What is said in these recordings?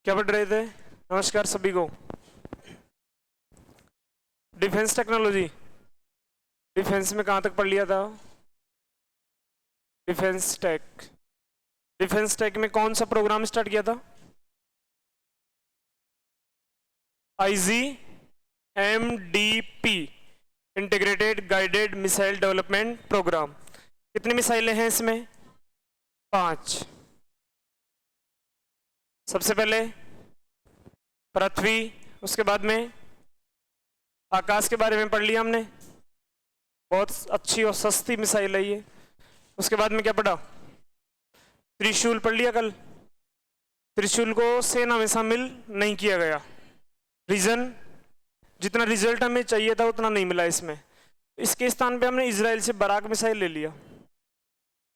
क्या पढ़ रहे थे? नमस्कार सभी को। डिफेंस टेक्नोलॉजी, डिफेंस में कहाँ तक पढ़ लिया था? डिफेंस टेक, डिफेंस टेक में कौन सा प्रोग्राम स्टार्ट किया था? IGMDP, integrated guided missile development programme. कितनी मिसाइलें हैं इसमें? 5। सबसे पहले पृथ्वी, उसके बाद में आकाश के बारे में पढ़ लिया हमने, बहुत अच्छी और सस्ती मिसाइल है ये। उसके बाद में क्या पढ़ा? त्रिशूल पढ़ लिया कल। त्रिशूल को सेना में शामिल नहीं किया गया, रीजन जितना रिजल्ट हमें चाहिए था उतना नहीं मिला इसमें। इसके स्थान पे हमने इजराइल से बराक मिसाइल ले लिया।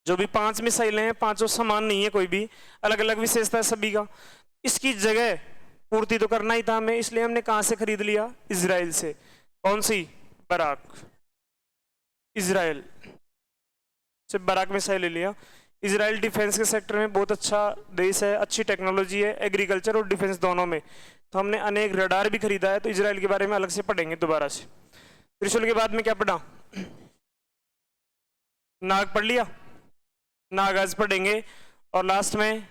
जो भी 5 मिसाइलें हैं, पांचों समान नहीं है, कोई भी अलग अलग विशेषता है सभी का। इसकी जगह पूर्ति तो करना ही था हमें, इसलिए हमने कहां से खरीद लिया? इजराइल से। कौन सी? बराक। इजराइल से बराक मिसाइल ले लिया। इजराइल डिफेंस के सेक्टर में बहुत अच्छा देश है, अच्छी टेक्नोलॉजी है, एग्रीकल्चर और डिफेंस दोनों में। तो हमने अनेक रडार भी खरीदा है, तो इजराइल के बारे में अलग से पढ़ेंगे दोबारा से। त्रिशूल के बाद में क्या पढ़ा? नाग पढ़ लिया, नाग आज पढ़ेंगे। और लास्ट में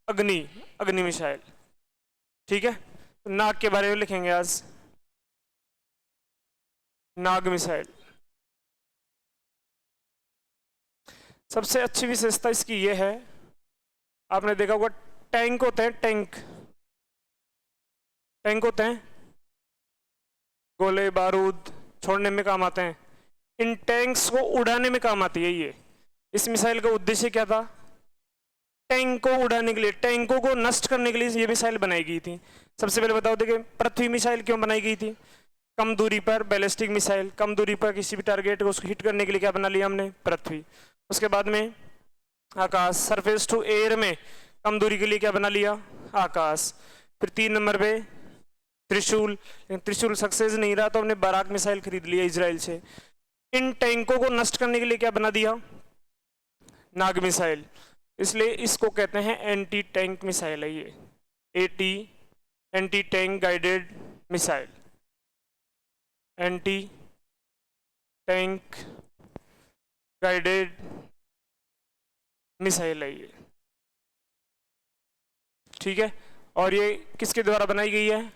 अग्नि, अग्नि मिसाइल। ठीक है, तो नाग के बारे में लिखेंगे आज, नाग मिसाइल। सबसे अच्छी विशेषता इसकी यह है, आपने देखा होगा टैंक होते हैं, टैंक टैंक होते हैं, गोले बारूद छोड़ने में काम आते हैं। इन टैंक्स को उड़ाने में काम आती है ये। इस मिसाइल का उद्देश्य क्या था? टैंक को उड़ाने के लिए, टैंकों को नष्ट करने के लिए ये मिसाइल बनाई गई थी। सबसे पहले बताओ, देखिए पृथ्वी मिसाइल क्यों बनाई गई थी? कम दूरी पर बैलिस्टिक मिसाइल, कम दूरी पर किसी भी टारगेट को उसको हिट करने के लिए क्या बना लिया हमने? पृथ्वी। उसके बाद में आकाश, सरफेस टू एयर में कम दूरी के लिए क्या बना लिया? आकाश। फिर 3 नंबर पे त्रिशूल, त्रिशूल सक्सेस नहीं रहा तो हमने बराक मिसाइल खरीद लिया इजराइल से। इन टैंकों को नष्ट करने के लिए क्या बना दिया? नाग मिसाइल। इसलिए इसको कहते हैं एंटी टैंक मिसाइल है ये, anti tank guided missile, anti tank guided missile है ये। ठीक है, और ये किसके द्वारा बनाई गई है?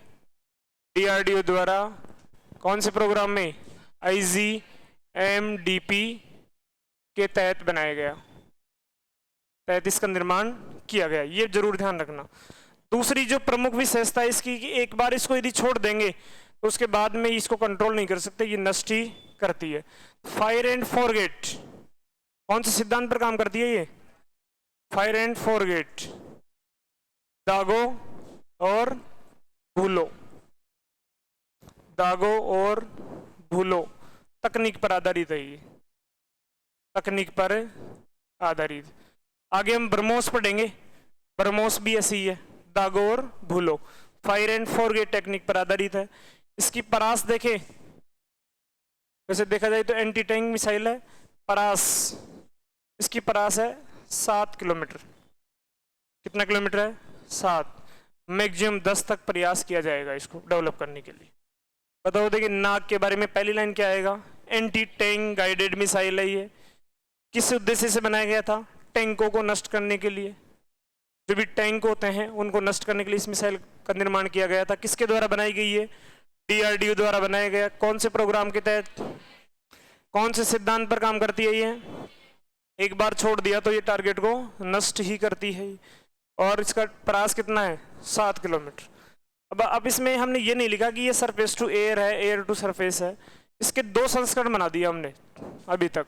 DRDO द्वारा। कौन से प्रोग्राम में? IGMDP के तहत बनाया गया, तहत इसका निर्माण किया गया। ये जरूर ध्यान रखना। दूसरी जो प्रमुख विशेषता है इसकी कि एक बार इसको यदि छोड़ देंगे तो उसके बाद में इसको कंट्रोल नहीं कर सकते, ये नष्ट ही करती है। फायर एंड फॉरगेट, कौन से सिद्धांत पर काम करती है ये? फायर एंड फॉरगेट, दागो और भूलो, दागो और भूलो तकनीक पर आधारित है ये, तकनीक पर आधारित। आगे हम ब्रह्मोस पढ़ेंगे, ब्रह्मोस भी ऐसी ही है, दागो और भूलो, फायर एंड फॉरगेट टेक्निक पर आधारित है। इसकी परास देखें, वैसे देखा जाए तो एंटी टैंक मिसाइल है, परास, इसकी परास है 7 किलोमीटर। कितना किलोमीटर है? 7। मैक्सिमम 10 तक प्रयास किया जाएगा इसको डेवलप करने के लिए। बताओ, देखिए नाग के बारे में पहली लाइन क्या आएगा? एंटी टैंक गाइडेड मिसाइल है ये। किस उद्देश्य से बनाया गया था? टैंकों को नष्ट करने के लिए। जो भी टैंक होते हैं उनको नष्ट करने के लिए इस मिसाइल का निर्माण किया गया था। किसके द्वारा बनाई गई है? DRDO द्वारा बनाया गया। कौन से प्रोग्राम के तहत, कौन से सिद्धांत पर काम करती है ये? एक बार छोड़ दिया तो ये टारगेट को नष्ट ही करती है। और इसका प्रयास कितना है? 7 किलोमीटर। अब इसमें हमने ये नहीं लिखा कि ये सरफेस टू एयर है, एयर टू सरफेस है। इसके 2 संस्करण बना दिए हमने अभी तक।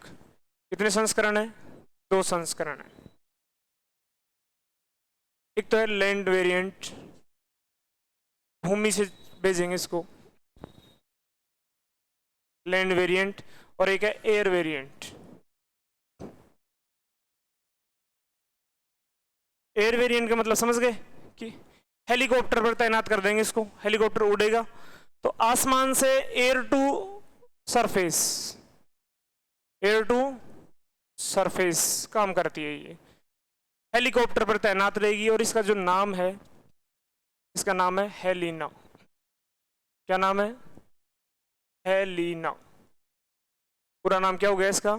कितने संस्करण है? 2 संस्करण है। एक तो है लैंड वेरिएंट, भूमि से भेजेंगे इसको, लैंड वेरिएंट, और एक है एयर वेरिएंट। एयर वेरिएंट का मतलब समझ गए कि हेलीकॉप्टर पर तैनात कर देंगे इसको, हेलीकॉप्टर उड़ेगा तो आसमान से air to surface, air to surface काम करती है ये, हेलीकॉप्टर पर तैनात रहेगी। और इसका जो नाम है, इसका नाम है हेलिना। क्या नाम है? हेलिना। पूरा नाम क्या हो गया इसका?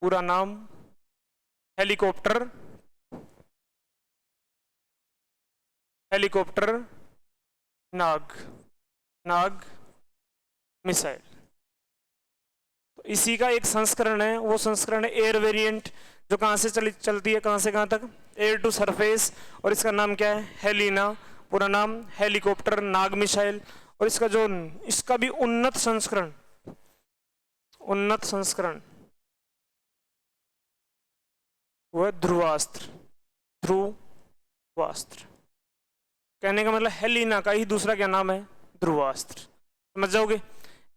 पूरा नाम हेलीकॉप्टर नाग मिसाइल। तो इसी का एक संस्करण है, वो संस्करण है एयर वेरिएंट, जो कहां से चलती है, कहां से कहां तक? Air to surface. और इसका नाम क्या है? हेलिना। पूरा नाम हेलीकॉप्टर नाग मिसाइल। और इसका भी उन्नत संस्करण वो है ध्रुवास्त्र। कहने का मतलब हेलिना का ही दूसरा क्या नाम है? ध्रुवास्त्र। समझ जाओगे?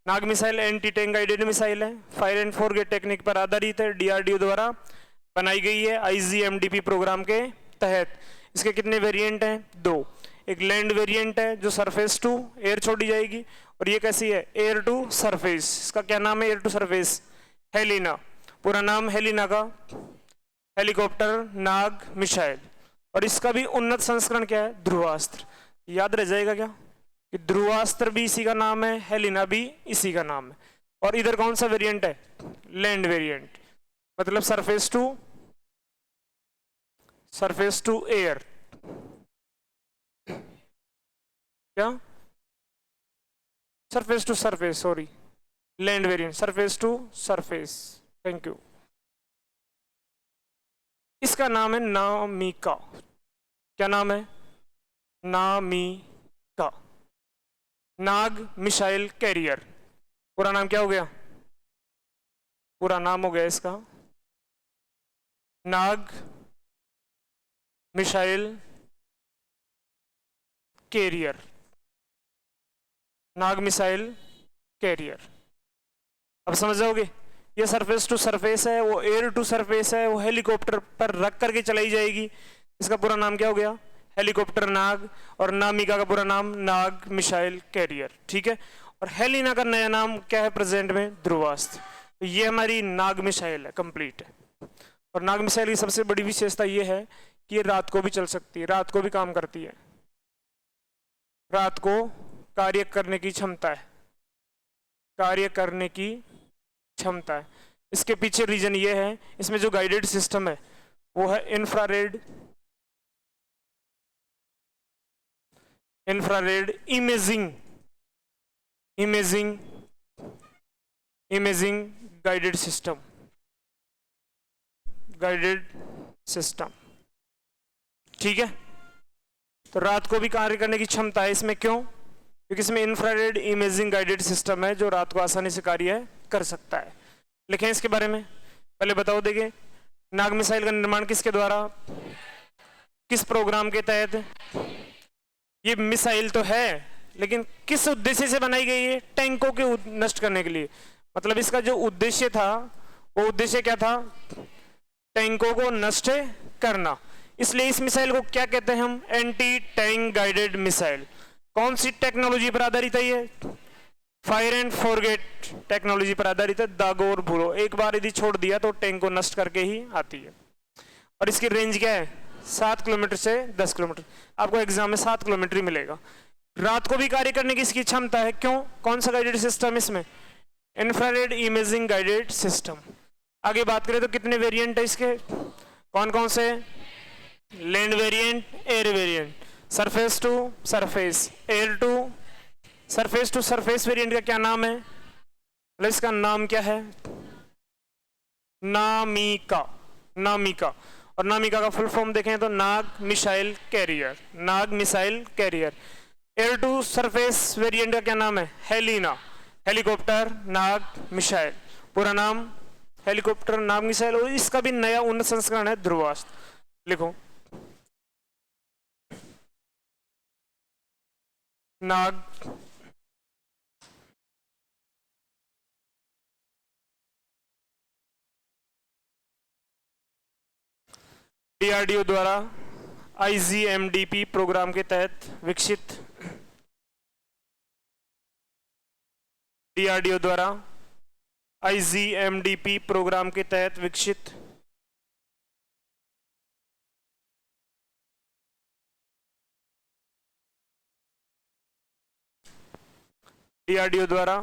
Nag missile anti tank guided missile है, फायर एंड फॉरगेट टेक्निक पर आधारित है, डीआरडीओ द्वारा बनाई गई है आईजीएमडीपी प्रोग्राम के तहत। इसके कितने वेरिएंट हैं? 2। एक लैंड वेरिएंट है जो सरफेस टू एयर छोड़ी जाएगी, और ये कैसी है? Air to surface. इसका क्या नाम है? Air to surface Helina. पूरा नाम हेलिना का हेलीकॉप्टर नाग मिसाइल। और इसका भी उन्नत संस्करण क्या है? ध्रुवास्त्र। याद रह जाएगा क्या कि ध्रुवास्त्र भी इसी का नाम है, हेलिना भी इसी का नाम है। और इधर कौन सा वेरिएंट है? लैंड वेरिएंट, मतलब सरफेस टू एयर। क्या? Surface to surface, sorry, land variant surface to surface. Thank you. इसका नाम है नामिका। क्या नाम है? Namica Nag missile carrier. पूरा नाम क्या हो गया? पूरा नाम हो गया इसका नाग मिसाइल कैरियर। नाग मिसाइल कैरियर। अब समझ जाओगे? ये सरफेस टू सरफेस है, वो एयर टू सरफेस है, वो हेलीकॉप्टर पर रख करके चलाई जाएगी। इसका पूरा नाम क्या हो गया? हेलीकॉप्टर नाग। और नामिका का पूरा नाम नाग मिसाइल कैरियर। ठीक है। और हेलिना का नया नाम क्या है प्रेजेंट में? ध्रुवास्त्र। तो ये हमारी नाग मिसाइल है, कंप्लीट है। और नाग मिसाइल की सबसे बड़ी विशेषता ये है कि ये रात को भी चल सकती है, रात को भी काम करती है, रात को कार्य करने की क्षमता है, इसके पीछे रीजन ये है, इसमें जो गाइडेड सिस्टम है वो है इंफ्रारेड इमेजिंग गाइडेड सिस्टम। ठीक है। तो रात को भी कार्य करने की क्षमता है इसमें। क्यों? क्योंकि इसमें इंफ्रारेड इमेजिंग गाइडेड सिस्टम है जो रात को आसानी से कार्य कर सकता है। लिखें इसके बारे में, पहले बताओ। देखिए, नाग मिसाइल का निर्माण किसके द्वारा, किस प्रोग्राम के तहत? ये मिसाइल तो है, लेकिन किस उद्देश्य से बनाई गई है? टैंकों के नष्ट करने के लिए। मतलब इसका जो उद्देश्य था, वो उद्देश्य क्या था? टैंकों को नष्ट करना। इसलिए इस मिसाइल को क्या कहते हैं हम? Anti tank guided missile. कौन सी टेक्नोलॉजी पर आधारित है ये? फायर एंड फॉरगेट टेक्नोलॉजी पर आधारित है। दागो और भूलो, एक बार यदि छोड़ दिया तो टैंक को नष्ट करके ही आती है। और इसकी रेंज क्या है? 7 किलोमीटर से 10 किलोमीटर। आपको एग्जाम में 7 किलोमीटर ही मिलेगा। रात को भी कार्य करने की इसकी क्षमता है। क्यों? कौन सा गाइडेड सिस्टम इसमें? Infrared imaging guided system. आगे बात करें तो कितने वेरिएंट है इसके? कौन कौन से? Land variant, air variant, surface to surface, air to surface to surface variant का क्या नाम है? इसका नाम क्या है? नामिका। और नामिका का फुल फॉर्म देखें तो Nag missile carrier. Air to surface variant का क्या नाम है? हेलिना। Helicopter Nag missile. पूरा नाम हेलीकॉप्टर नाग मिसाइल। और इसका भी नया उन्नत संस्करण है ध्रुवास्त्र। लिखो, नाग डीआरडीओ द्वारा आईजीएमडीपी प्रोग्राम के तहत विकसित, डीआरडीओ द्वारा आईजीएमडीपी प्रोग्राम के तहत विकसित DRDO द्वारा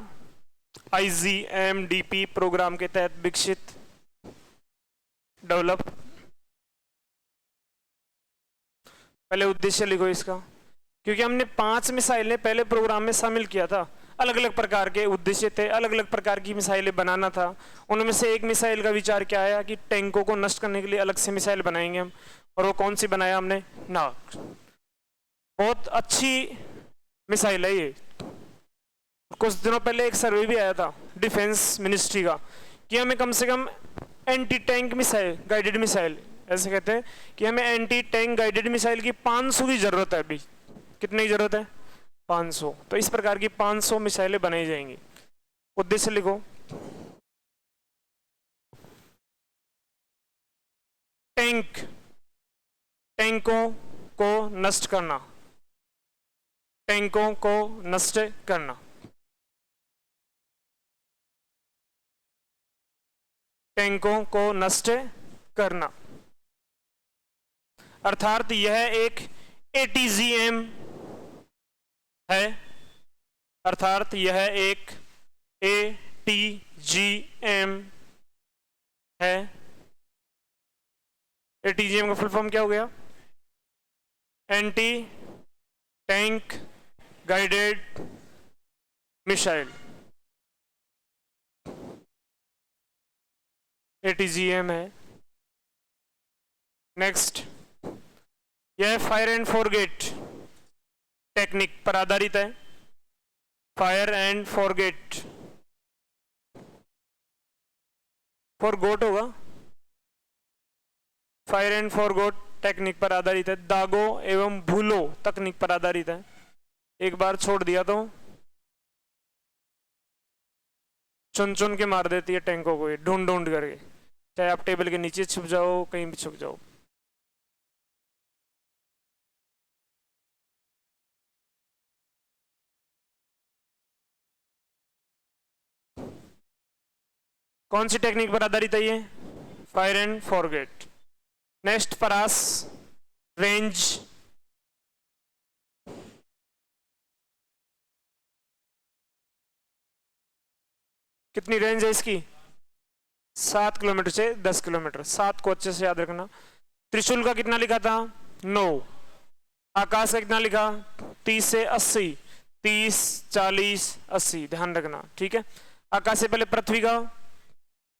IGMDP प्रोग्राम के तहत विकसित डेवलप। पहले उद्देश्य लिखो इसका, क्योंकि हमने 5 मिसाइलें पहले प्रोग्राम में शामिल किया था, अलग अलग प्रकार के उद्देश्य थे, अलग अलग प्रकार की मिसाइलें बनाना था। उनमें से एक मिसाइल का विचार क्या आया कि टैंकों को नष्ट करने के लिए अलग से मिसाइल बनाएंगे हम, और वो कौन सी बनाया हमने, नाग। बहुत अच्छी मिसाइल है ये। कुछ दिनों पहले एक सर्वे भी आया था डिफेंस मिनिस्ट्री का कि हमें कम से कम anti tank missile, guided missile, ऐसे कहते हैं कि हमें एंटी टैंक गाइडेड मिसाइल की 500 की जरूरत है। अभी कितने की जरूरत है, 500। तो इस प्रकार की 500 मिसाइलें बनाई जाएंगी। उद्देश्य लिखो, टैंकों को नष्ट करना, टैंकों को नष्ट करना, टैंकों को नष्ट करना। अर्थात यह एक ATGM है, अर्थात यह एक ATGM है। ATGM का फुल फॉर्म क्या हो गया, anti tank guided missile. ATGM है। नेक्स्ट, यह फायर एंड फॉरगेट टेक्निक पर आधारित है। फायर एंड फॉरगेट, फॉरगोट होगा, फायर एंड फॉरगोट टेक्निक पर आधारित है। दागो एवं भूलो तकनीक पर आधारित है। एक बार छोड़ दिया तो चुन चुन के मार देती है टैंकों को, ये ढूंढ ढूंढ करके, चाहे आप टेबल के नीचे छुप जाओ, कहीं भी छुप जाओ। कौन सी टेक्निक पर आधारित है ये, फायर एंड फॉरगेट। नेक्स्ट, परास रेंज, कितनी रेंज है इसकी, 7 किलोमीटर से 10 किलोमीटर। 7 को अच्छे से याद रखना। त्रिशूल का कितना लिखा था, 9। आकाश का कितना लिखा, 30 से 80, 30, 40, 80, ध्यान रखना, ठीक है। आकाश से पहले पृथ्वी का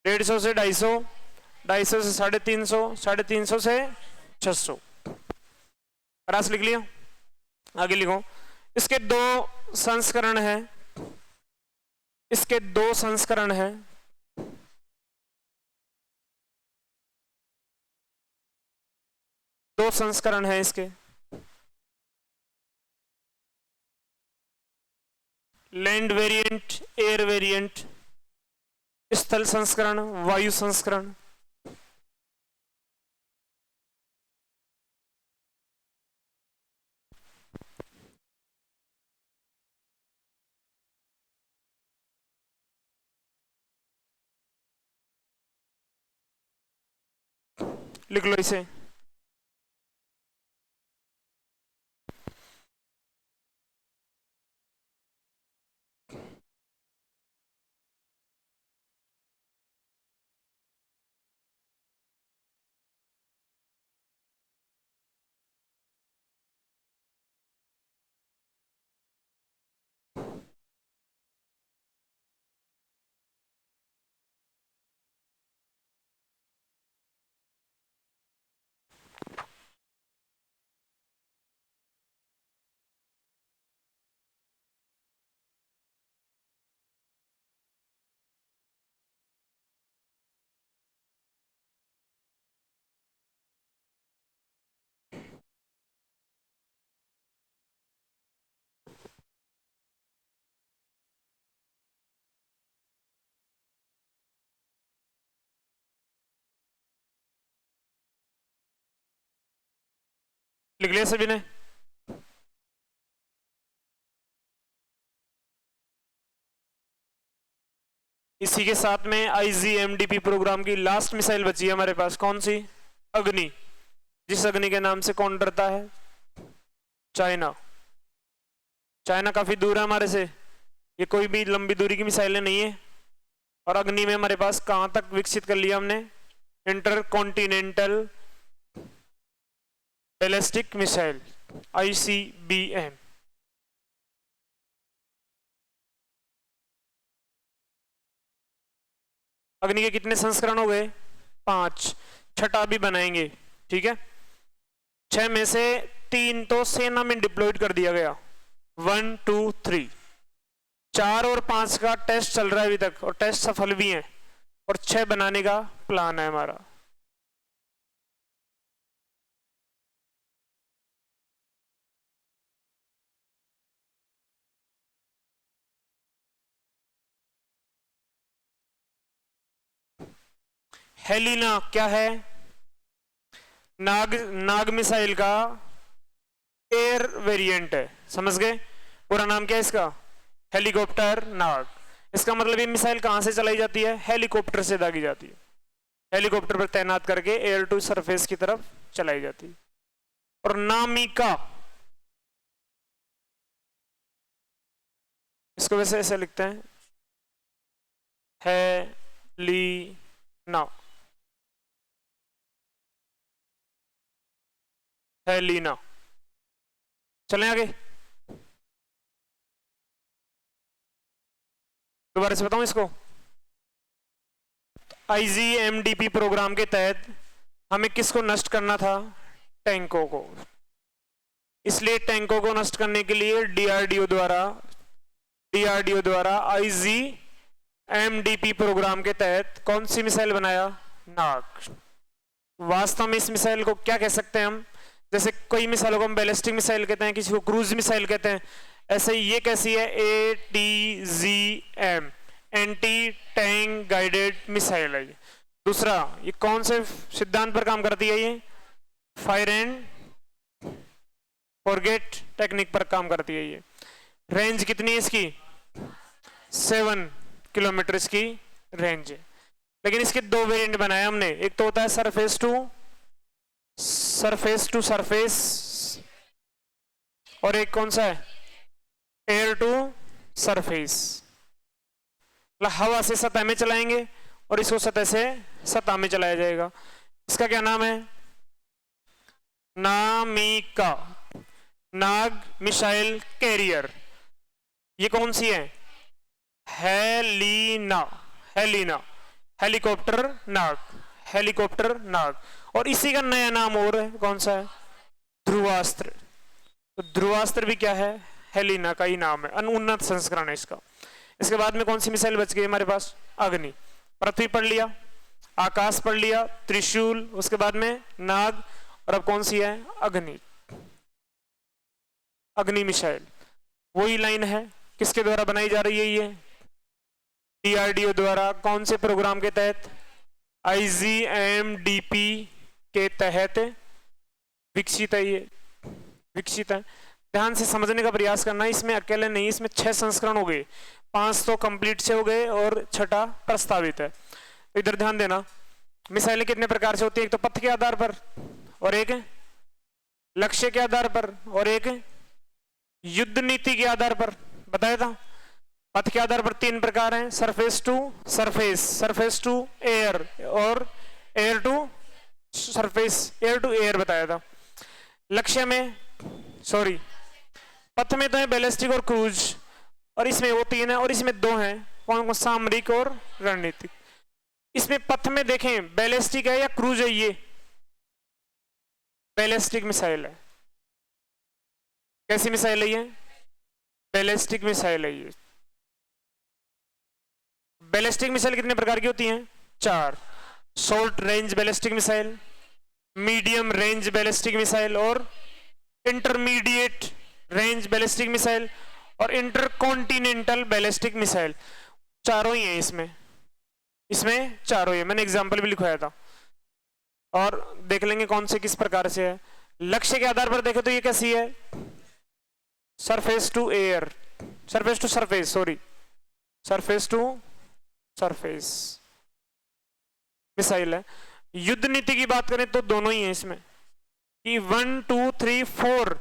150 से 250, 250 से 350, 350 से 600। परास लिख लिया। आगे लिखो, इसके 2 संस्करण हैं, इसके 2 संस्करण हैं। दो संस्करण हैं इसके, लैंड वेरिएंट, एयर वेरिएंट, स्थल संस्करण, वायु संस्करण। लिख लो इसे। लिख लिया सभी ने। इसी के साथ में IGMDP प्रोग्राम की लास्ट मिसाइल बची है हमारे पास, कौन सी, अग्नि। जिस अग्नि के नाम से कौन डरता है, चाइना। चाइना काफी दूर है हमारे से, ये कोई भी लंबी दूरी की मिसाइलें नहीं है। और अग्नि में हमारे पास कहां तक विकसित कर लिया हमने, inter continental ballistic missile ICBM। अग्नि के कितने संस्करण हो गए, 5, छठा भी बनाएंगे, ठीक है। 6 में से 3 तो सेना में डिप्लॉयड कर दिया गया, 1 2 3। 4 और 5 का टेस्ट चल रहा है अभी तक और टेस्ट सफल भी है, और 6 बनाने का प्लान है हमारा। हेलिना क्या है, नाग मिसाइल का एयर वेरिएंट है, समझ गए। पूरा नाम क्या है इसका, हेलीकॉप्टर नाग। इसका मतलब ये मिसाइल कहां से चलाई जाती है, हेलीकॉप्टर से दागी जाती है, हेलीकॉप्टर पर तैनात करके एयर टू सरफेस की तरफ चलाई जाती है। और नामिका, इसको वैसे ऐसे लिखते हैं, हेलीना, हेलीना। चलें आगे, दोबारा से बताऊं इसको। IGMDP प्रोग्राम के तहत हमें किसको नष्ट करना था, टैंकों को। इसलिए टैंकों को नष्ट करने के लिए DRDO द्वारा IGMDP प्रोग्राम के तहत कौन सी मिसाइल बनाया, नाग। वास्तव में इस मिसाइल को क्या कह सकते हैं हम, जैसे कई मिसाइलों को हम बैलिस्टिक मिसाइल कहते हैं, किसी को क्रूज मिसाइल कहते हैं, ऐसे ही ये कैसी है, ATGM, anti tank guided missile है। दूसरा, ये कौन से सिद्धांत पर काम करती है, ये फायर एंड फॉरगेट टेक्निक पर काम करती है। ये रेंज कितनी है इसकी, 7 किलोमीटर इसकी रेंज है। लेकिन इसके 2 वेरिएंट बनाए हमने, एक तो होता है सरफेस टू सरफेस, और एक कौन सा है, एयर टू सरफेस। हवा से सतह में चलाएंगे और इसको सतह से सतह में चलाया जाएगा। इसका क्या नाम है, नामिका, नाग मिसाइल कैरियर। ये कौन सी है, हेलिना, हेलीकॉप्टर नाग। और इसी का नया नाम और है, कौन सा है, ध्रुवास्त्र। तो ध्रुवास्त्र भी क्या है, हेलिना का ही नाम है, अनुन्नत संस्करण है इसका। इसके बाद में कौन सी मिसाइल बच गई हमारे पास, अग्नि। पृथ्वी पढ़ लिया, आकाश पढ़ लिया, त्रिशूल, उसके बाद में नाग, और अब कौन सी है, अग्नि मिसाइल। वही लाइन है, किसके द्वारा बनाई जा रही है, ये DRDO द्वारा। कौन से प्रोग्राम के तहत, IGMDP के तहत विकसित है, ये विकसित है। ध्यान से समझने का प्रयास करना, इसमें अकेले नहीं, इसमें 6 संस्करण हो गए, 5 तो कंप्लीट से हो गए और 6ठा प्रस्तावित है। तो इधर ध्यान देना, मिसाइलें कितने प्रकार से होती है, एक तो पथ के आधार पर, और एक लक्ष्य के आधार पर, और एक युद्ध नीति के आधार पर। बताया था, पथ के आधार पर 3 प्रकार हैं, surface to surface, surface to air, और air to surface, air to air बताया था। लक्ष्य में, सॉरी, पथ में तो है बैलिस्टिक और क्रूज, और इसमें वो 3 है, और इसमें 2 हैं, कौन कौन, सामरिक और रणनीतिक। इसमें पथ में देखें, बैलिस्टिक है या क्रूज है, ये बैलिस्टिक मिसाइल है। कैसी मिसाइल है ये, बैलिस्टिक मिसाइल है ये। बैलिस्टिक मिसाइल कितने प्रकार की होती हैं, 4, short range ballistic missile, medium range ballistic missile, और इंटरमीडिएट रेंज बैलिस्टिक मिसाइल, और इंटरकॉन्टिनेंटल बैलिस्टिक मिसाइल। चारों ही हैं इसमें चारों ही है, मैंने एग्जांपल भी लिखवाया था, और देख लेंगे कौन से किस प्रकार से है। लक्ष्य के आधार पर देखें तो ये कैसी है, surface to air, surface to surface, sorry, surface to surface missile है। युद्ध नीति की बात करें तो दोनों ही हैं इसमें, कि 1 2 3 4,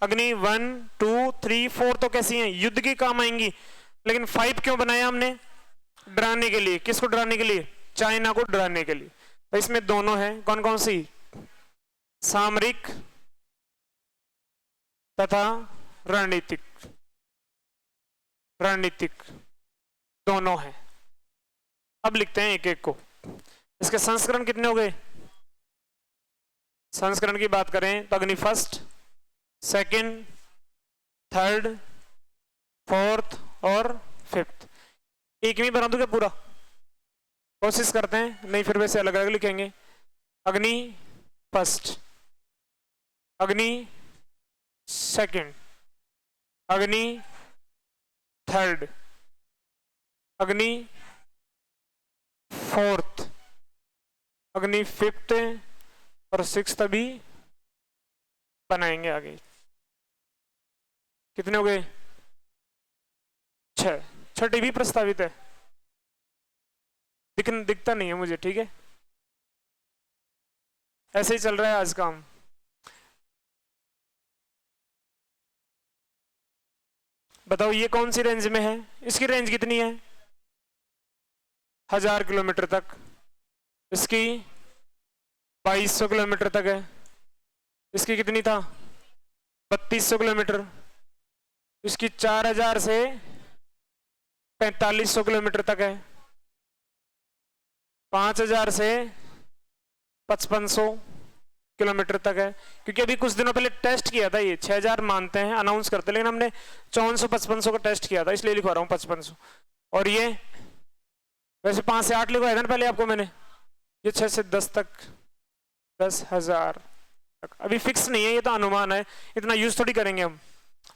अग्नि 1 2 3 4 तो कैसी हैं, युद्ध के काम आएंगी। लेकिन 5 क्यों बनाया हमने? डराने के लिए। किसको डराने के लिए? चाइना को डराने के लिए। तो इसमें दोनों हैं, कौन कौन सी? सामरिक तथा रणनीतिक। रणनीतिक दोनों हैं। अब लिखते हैं एक एक को। इसके संस्करण कितने हो गए? संस्करण की बात करें तो अग्नि फर्स्ट, सेकंड, थर्ड, फोर्थ और फिफ्थ। एक में बना दूं क्या पूरा? कोशिश करते हैं, नहीं फिर वैसे अलग अलग लिखेंगे। अग्नि फर्स्ट, अग्नि सेकंड, अग्नि थर्ड, अग्नि फोर्थ, अग्नि फिफ्थ और सिक्स्थ अभी बनाएंगे आगे। कितने हो गए? 6। छठी भी प्रस्तावित है, दिखता नहीं है मुझे, ठीक है। ऐसे ही चल रहा है आज काम। बताओ ये कौन सी रेंज में है? इसकी रेंज कितनी है? 1000 किलोमीटर तक। इसकी 2200 किलोमीटर तक है। इसकी कितनी था? 3200 किलोमीटर। इसकी 4000 से 4500 किलोमीटर तक है। 5000 से 5500 किलोमीटर तक है। क्योंकि अभी कुछ दिनों पहले टेस्ट किया था, ये 6000 मानते हैं, अनाउंस करते हैं, लेकिन हमने 5400-5500 का टेस्ट किया था, इसलिए लिखवा रहा हूँ 5500। और ये वैसे 5 से 8 लिखवाया था ना पहले आपको मैंने। ये 6 से 10 तक, 10,000 तक। अभी फिक्स नहीं है, ये तो अनुमान है, इतना यूज थोड़ी करेंगे हम,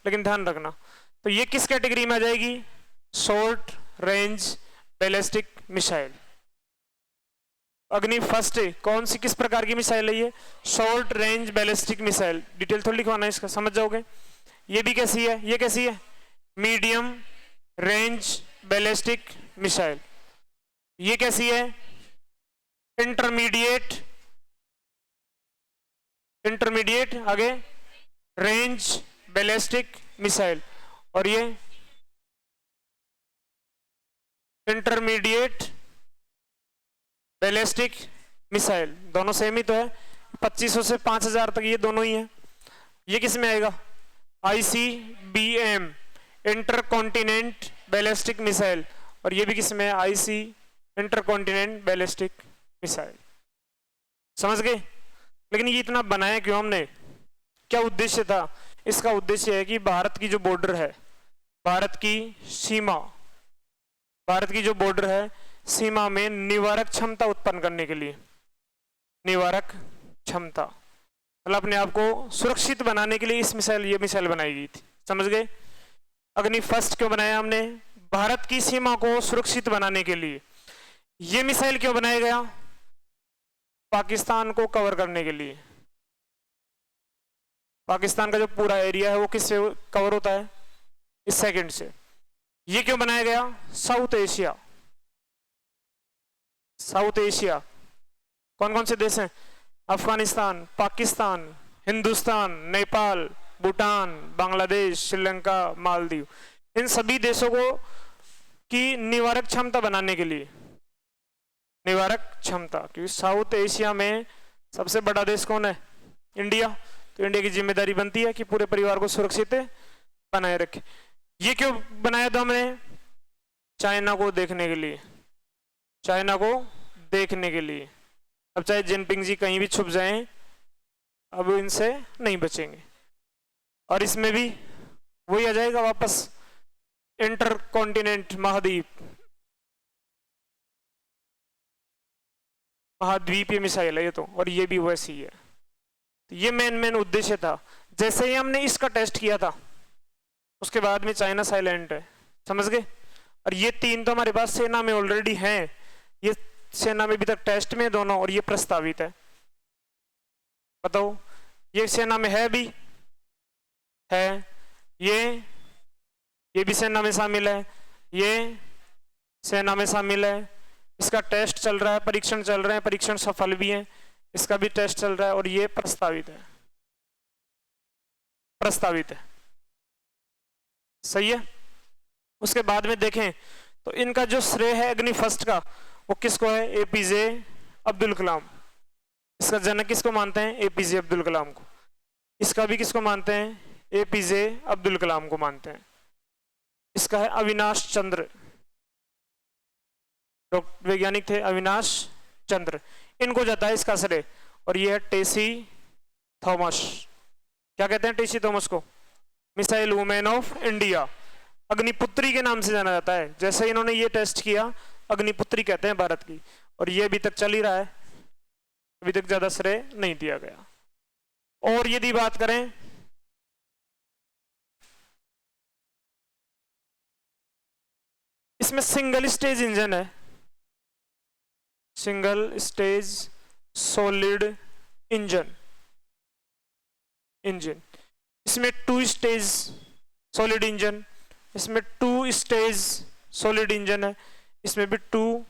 लेकिन ध्यान रखना। तो ये किस कैटेगरी में आ जाएगी? Short range ballistic missile. अग्नि फर्स्ट कौन सी, किस प्रकार की मिसाइल है ये? Short range ballistic missile. Detail थोड़ी लिखवाना है इसका, समझ जाओगे। ये भी कैसी है? ये कैसी है? Medium range ballistic missile. ये कैसी है? इंटरमीडिएट आगे रेंज बैलिस्टिक मिसाइल। और ये इंटरमीडिएट बैलिस्टिक मिसाइल। दोनों सेम ही तो है, 2500 से 5000 तक ये दोनों ही हैं। ये किस में आएगा? ICBM intercontinent ballistic missile. और ये भी किस में है? IC intercontinent ballistic missile. समझ गए? लेकिन ये इतना बनाया क्यों हमने? क्या उद्देश्य था इसका? उद्देश्य है कि भारत की जो बॉर्डर है, भारत की सीमा, भारत की जो बॉर्डर है, सीमा में निवारक क्षमता उत्पन्न करने के लिए, निवारक क्षमता मतलब अपने आप को सुरक्षित बनाने के लिए ये मिसाइल बनाई गई थी। समझ गए? अग्नि फर्स्ट क्यों बनाया हमने? भारत की सीमा को सुरक्षित बनाने के लिए। ये मिसाइल क्यों बनाया गया? पाकिस्तान को कवर करने के लिए। पाकिस्तान का जो पूरा एरिया है वो किससे कवर होता है? इस सेकंड से। ये क्यों बनाया गया? South Asia. साउथ एशिया कौन कौन से देश हैं? अफगानिस्तान, पाकिस्तान, हिंदुस्तान, नेपाल, भूटान, बांग्लादेश, श्रीलंका, मालदीव। इन सभी देशों को की निवारक क्षमता बनाने के लिए, निवारक क्षमता। क्योंकि साउथ एशिया में सबसे बड़ा देश कौन है? इंडिया। तो इंडिया की जिम्मेदारी बनती है कि पूरे परिवार को सुरक्षित बनाए रखे। ये क्यों बनाया था हमने? चाइना को देखने के लिए, चाइना को देखने के लिए। अब चाहे जिनपिंग जी कहीं भी छुप जाएं, अब इनसे नहीं बचेंगे। और इसमें भी वही आ जाएगा वापस, इंटरकॉन्टिनेंट महाद्वीप, महाद्वीपीय मिसाइल है ये तो। और ये भी वैसी ही है। तो ये मेन उद्देश्य था। जैसे ही हमने इसका टेस्ट किया था, उसके बाद में चाइना साइलेंट है। समझ गए? और ये 3 तो हमारे पास सेना में ऑलरेडी हैं, ये सेना में अभी तक टेस्ट में दोनों, और ये प्रस्तावित है। बताओ, ये सेना में है भी है, ये भी सेना में शामिल है, ये सेना में शामिल है। इसका टेस्ट चल रहा है, परीक्षण चल रहे हैं, परीक्षण सफल भी है, इसका भी टेस्ट चल रहा है। और ये प्रस्तावित है, प्रस्तावित है। सही है? उसके बाद में देखें तो इनका जो श्रेय है अग्नि फर्स्ट का वो किसको है? एपीजे अब्दुल कलाम। इसका जनक किसको मानते हैं? एपीजे अब्दुल कलाम को। इसका भी किसको मानते हैं? एपीजे अब्दुल कलाम को मानते हैं। इसका है अविनाश चंद्र, डॉक्टर वैज्ञानिक थे अविनाश चंद्र, इनको जाता है इसका श्रेय। और ये है टेसी थॉमस। क्या कहते हैं टेसी थॉमस को? मिसाइल वुमेन ऑफ इंडिया, अग्निपुत्री के नाम से जाना जाता है। जैसे इन्होंने ये टेस्ट किया, अग्निपुत्री कहते हैं भारत की। और ये अभी तक चल ही रहा है, अभी तक ज्यादा श्रेय नहीं दिया गया। और यदि बात करें इसमें सिंगल स्टेज इंजन है, सिंगल स्टेज सॉलिड इंजन, इसमें टू स्टेज सॉलिड इंजन, इसमें टू स्टेज सॉलिड इंजन है, इसमें भी टू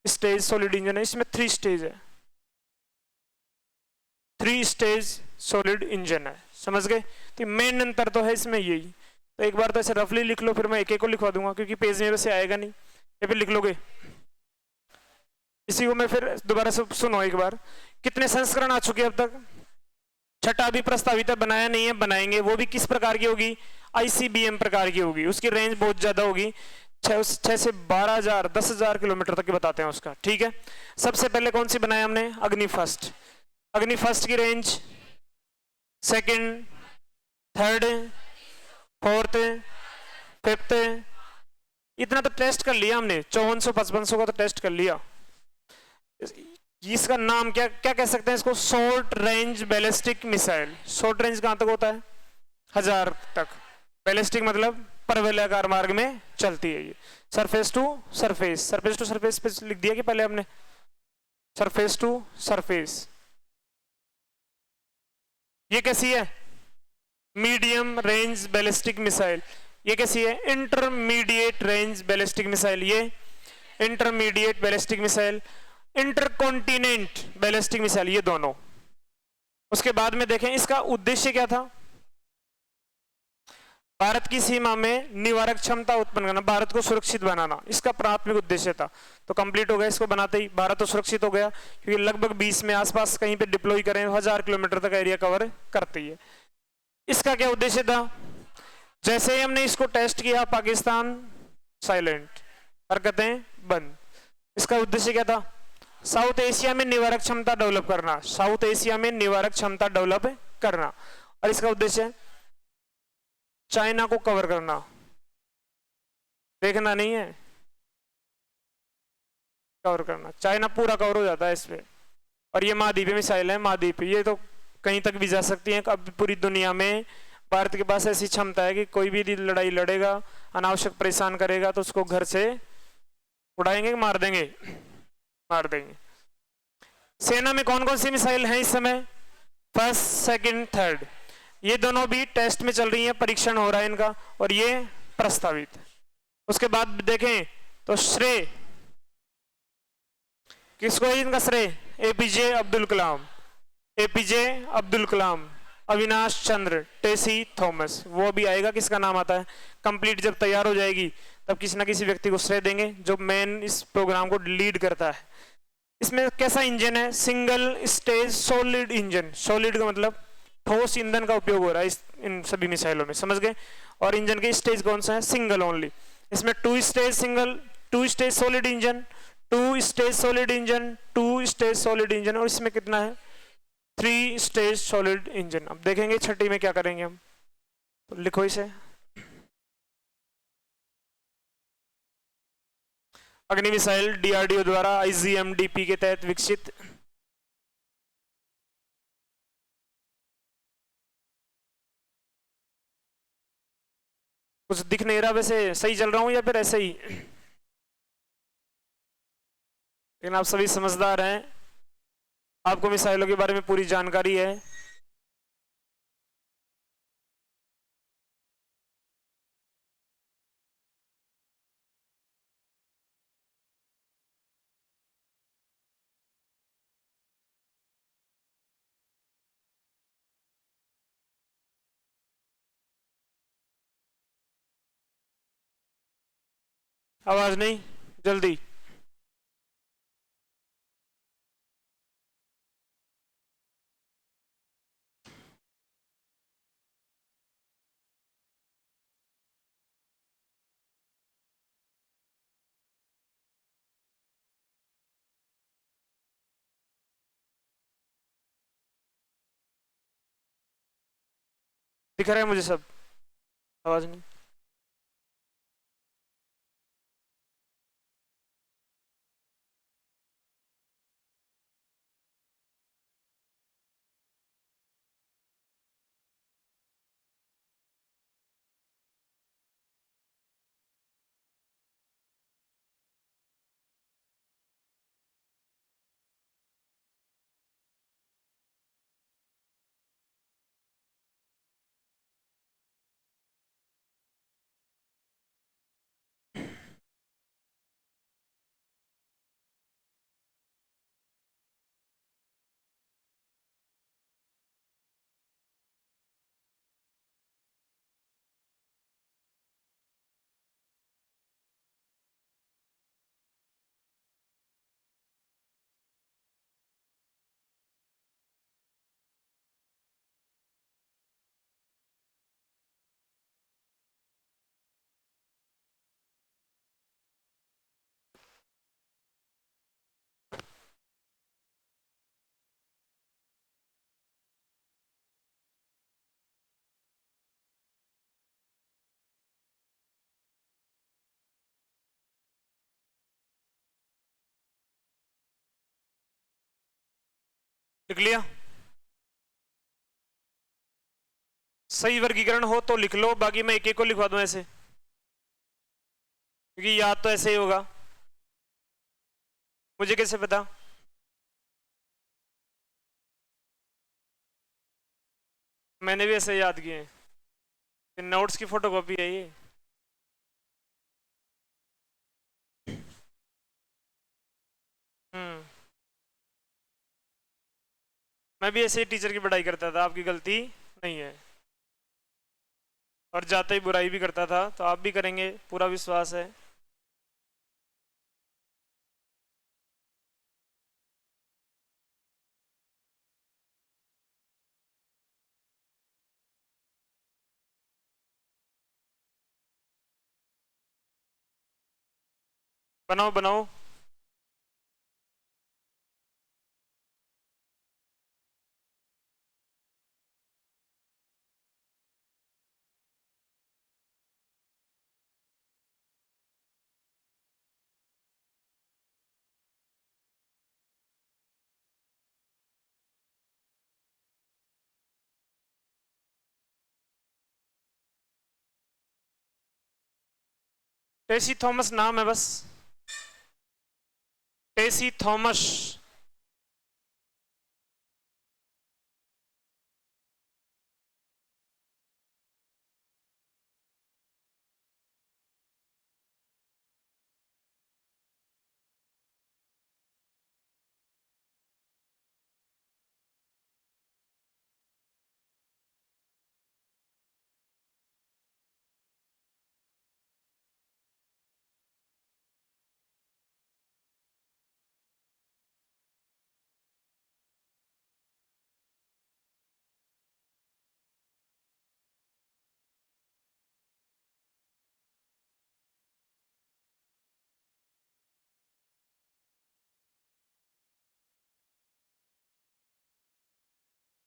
स्टेज सॉलिड इंजन है, इसमें थ्री स्टेज है, थ्री स्टेज सॉलिड इंजन है। समझ गए? तो मेन अंतर तो है इसमें यही। तो एक बार तो ऐसे रफली लिख लो, फिर मैं एक एक को लिखवा दूंगा क्योंकि पेज में वैसे आएगा नहीं, या फिर लिख लोगे। इसी को मैं फिर दोबारा से सुनो एक बार। कितने संस्करण आ चुके अब तक? छठा भी प्रस्तावित है, बनाया नहीं है, बनाएंगे। वो भी किस प्रकार की होगी? आईसीबीएम प्रकार की होगी। उसकी रेंज बहुत ज्यादा होगी, 6 से 12,000 10,000 किलोमीटर तक की बताते हैं उसका। ठीक है, सबसे पहले कौन सी बनाया हमने? अग्नि फर्स्ट। अग्नि फर्स्ट की range second, third, fourth, fifth, इतना तो टेस्ट कर लिया हमने। 5400-5500 का तो टेस्ट कर लिया। इसका नाम क्या क्या कह सकते हैं इसको? Short range ballistic missile. Short range कहां तक होता है? 1000 तक। बैलिस्टिक मतलब परवलयाकार मार्ग में चलती है ये। Surface to surface, surface to surface पे लिख दिया कि पहले हमने? Surface to surface. ये कैसी है? Medium range ballistic missile. ये कैसी है? Intermediate range ballistic missile. ये intermediate ballistic missile, intercontinent ballistic missile, ये दोनों। उसके बाद में देखें इसका उद्देश्य क्या था? भारत की सीमा में निवारक क्षमता उत्पन्न करना, भारत को सुरक्षित बनाना, इसका प्राथमिक उद्देश्य था। तो कंप्लीट हो गया इसको बनाते ही। भारत तो सुरक्षित हो गया क्योंकि लगभग 20 में आसपास कहीं पे डिप्लॉय करें, 1000 किलोमीटर तक एरिया कवर करती है। इसका क्या उद्देश्य था? जैसे ही हमने इसको टेस्ट किया, पाकिस्तान साइलेंट, हरकतें बंद। इसका उद्देश्य क्या था? साउथ एशिया में निवारक क्षमता डेवलप करना, साउथ एशिया में निवारक क्षमता डेवलप करना। और इसका उद्देश्य चाइना को कवर करना, देखना नहीं है, कवर करना। चाइना पूरा कवर हो जाता है इस पे। और ये महाद्वीपीय मिसाइल है, महाद्वीपीय, ये तो कहीं तक भी जा सकती है। अब पूरी दुनिया में भारत के पास ऐसी क्षमता है कि कोई भी लड़ाई लड़ेगा, अनावश्यक परेशान करेगा तो उसको घर से उड़ाएंगे, मार देंगे, मार देंगे। सेना में कौन कौन सी मिसाइल हैं इस समय? फर्स्ट, सेकंड, थर्ड, ये दोनों भी टेस्ट में चल रही हैं, परीक्षण हो रहा है इनका, और ये प्रस्तावित। उसके बाद देखें तो श्रेय किसको है इनका श्रेय? एपीजे अब्दुल कलाम, एपीजे अब्दुल कलाम, अविनाश चंद्र, टेसी थॉमस। वो भी आएगा किसका नाम आता है। कंप्लीट जब तैयार हो जाएगी तब किसी ना किसी व्यक्ति को श्रेय देंगे जो मेन इस प्रोग्राम को लीड करता है। इसमें कैसा इंजन है? Single stage solid engine. Solid का मतलब ठोस ईंधन का उपयोग हो रहा है इन सभी मिसाइलों में, समझ गए? और इंजन के स्टेज कौन सा है? Single only. इसमें two stage single, two stage solid engine, two stage solid engine, two stage solid engine, और इसमें कितना है? 3 स्टेज सॉलिड इंजन। अब देखेंगे छठी में क्या करेंगे हम, तो लिखो इसे। अग्नि मिसाइल डीआरडीओ द्वारा आईजीएमडीपी के तहत विकसित। कुछ दिख नहीं रहा वैसे, सही चल रहा हूं या फिर ऐसे ही? लेकिन आप सभी समझदार हैं, आपको मिसाइलों के बारे में पूरी जानकारी है। आवाज नहीं, जल्दी। दिख रहा है मुझे सब, आवाज नहीं। लिख लिया? सही वर्गीकरण हो तो लिख लो, बाकी मैं एक एक को लिखवा दूं ऐसे, क्योंकि याद तो ऐसे ही होगा। मुझे कैसे पता? मैंने भी ऐसे याद किए हैं, नोट्स की फोटोकॉपी है ये। हम्म। मैं भी ऐसे ही टीचर की पढ़ाई करता था, आपकी गलती नहीं है। और जाते ही बुराई भी करता था, तो आप भी करेंगे, पूरा विश्वास है। बनाओ बनाओ। टेसी थॉमस नाम है बस। टेसी थॉमस।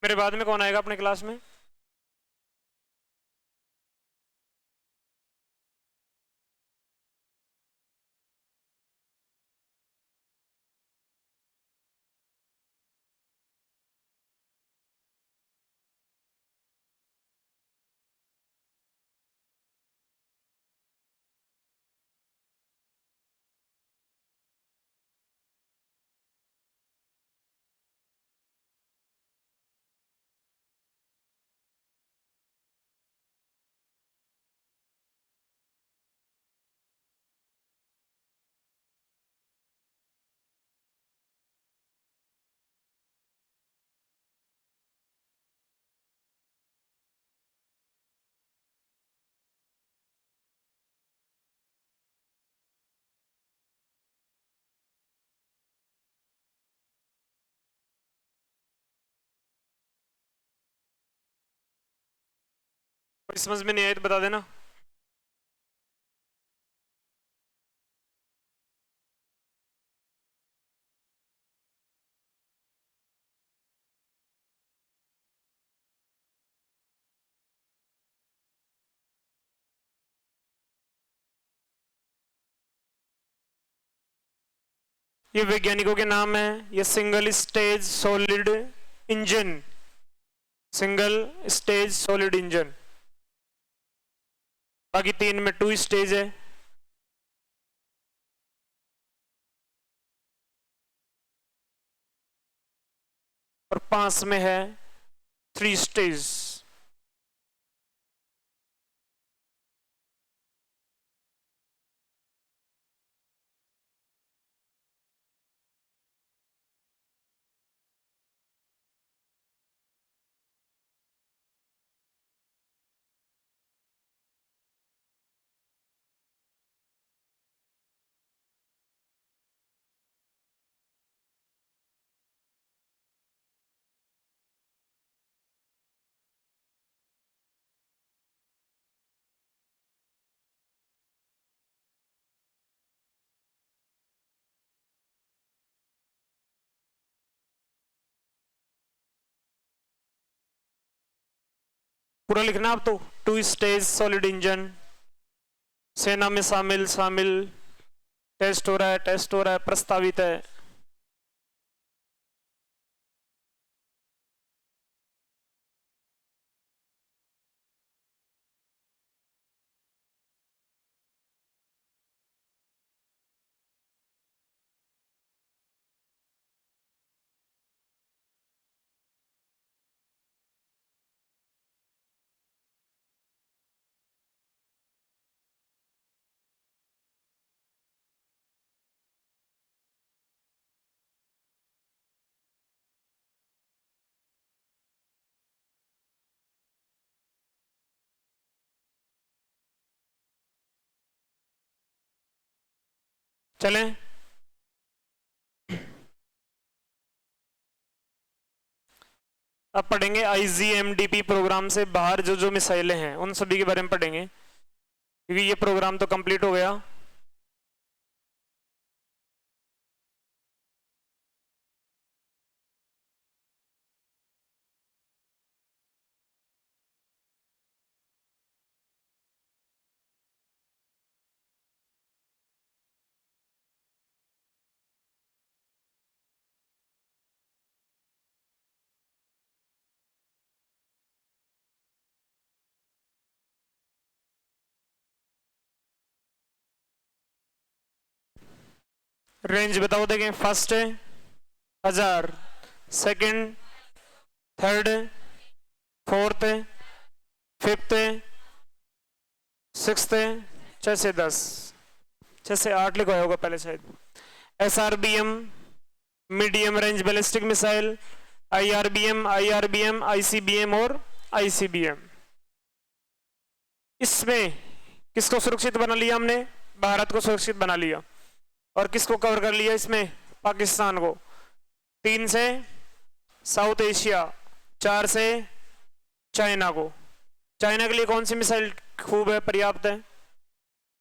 मेरे बाद में कौन आएगा अपने क्लास में? कोई समझ में नहीं आए तो बता देना। ये वैज्ञानिकों के नाम है। ये single stage solid engine, single stage solid engine. बाकी 3 में 2 स्टेज है। और 5 में है 3 स्टेज। पूरा लिखना आप तो। 2 स्टेज सॉलिड इंजन, सेना में शामिल शामिल, टेस्ट हो रहा है, टेस्ट हो रहा है, प्रस्तावित है। चलें, अब पढ़ेंगे आईजीएमडीपी प्रोग्राम से बाहर जो जो मिसाइलें हैं उन सभी के बारे में पढ़ेंगे, क्योंकि ये प्रोग्राम तो कंप्लीट हो गया। रेंज बताओ देखें। First 1000, second, third, fourth, fifth, sixth, 6 से 10, 6 से 8 लिखा होगा पहले शायद। SRBM medium range ballistic missile, IRBM, ICBM और आईसीबीएम। इसमें किसको सुरक्षित बना लिया हमने? भारत को सुरक्षित बना लिया। और किसको कवर कर लिया इसमें? पाकिस्तान को। 3 से साउथ एशिया, 4 से चाइना को। चाइना के लिए कौन सी मिसाइल खूब है, पर्याप्त है?